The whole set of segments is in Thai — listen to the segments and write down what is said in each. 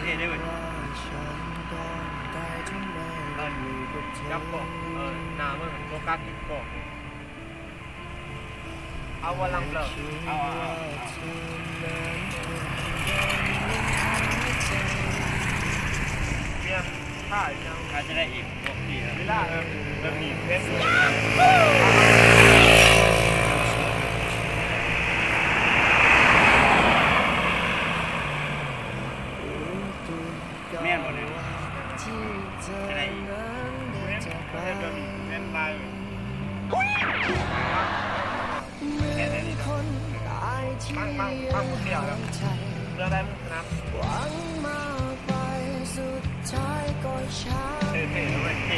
ท่ได้เว้ยจับกบหน้ามึงโฟกัสกบเอาวลังเบลอเอาเนี่ยถ้ายังอาจจะได้อีกพวกที่เวลาแบบนี้เพชรแม่หมดเลยจะได้อีกเพชรแบบนี้เพชรลายแค่ได้ดีนะปั้งหมดเดียวแล้วเรือได้มึงนะเท่ๆด้วยเท่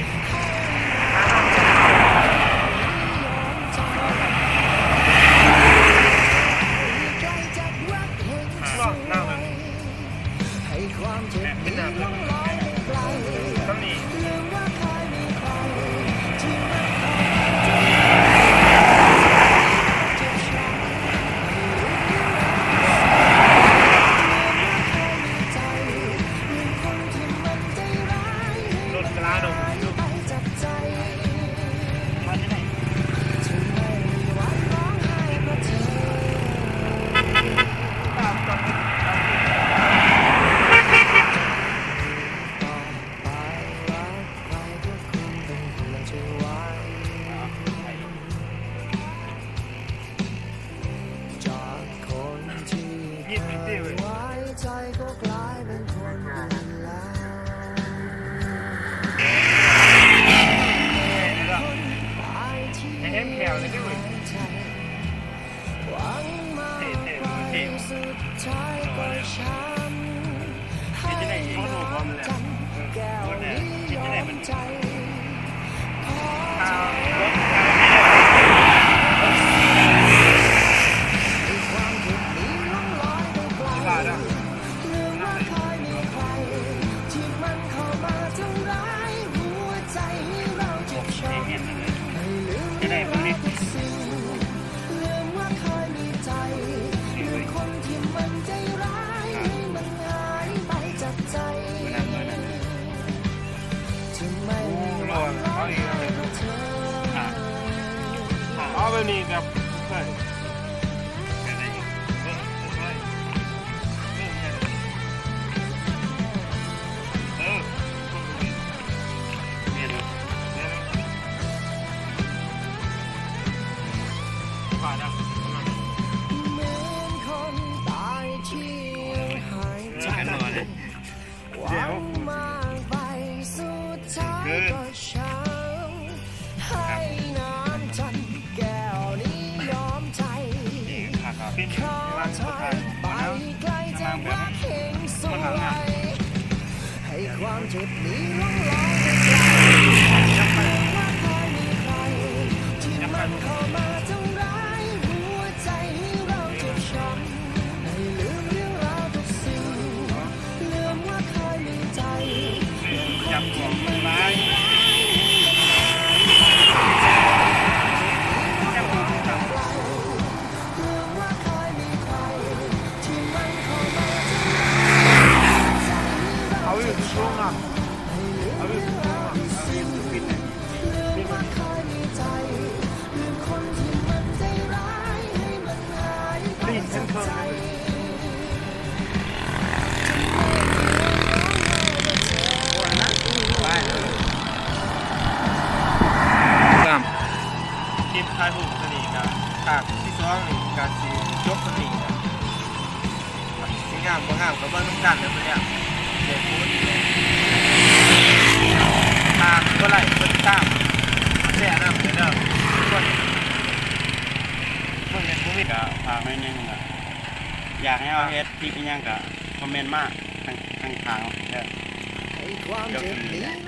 ช่วงหน้ามันขึ้นหน้าเลยต้องหนีเอาไปนี่ครับใช่ผ่านแล้วเดี๋ยวพี่ร้านสุดท้ายแล้วนางแบบมันหลังอ่ะจับหัวมันร้ายช่วงอ่ะเอาไปช่วงอ่ะปิดเลยปิดมันได้ยินเสียงเครื่องไหมโอ้ยนะไปตามคลิปถ่ายรูปสนิทกันฉากที่สองนี่การซีจบสนิทนะสีงามก็งามกับเบิ้งน้ำกันเดี๋ยวไปเนี่ยเดี๋ยวพูดทางก็ไหลเบิ้งตามแช่น้ำเดี๋ยวเด้อคนเรียนผู้วิทย์ก็พาไม่นิ่งอ่ะอยากให้เอาเฮ็ดที่พี่ยังก็คอมเมนต์มากทางทางเด้อเดี๋ยว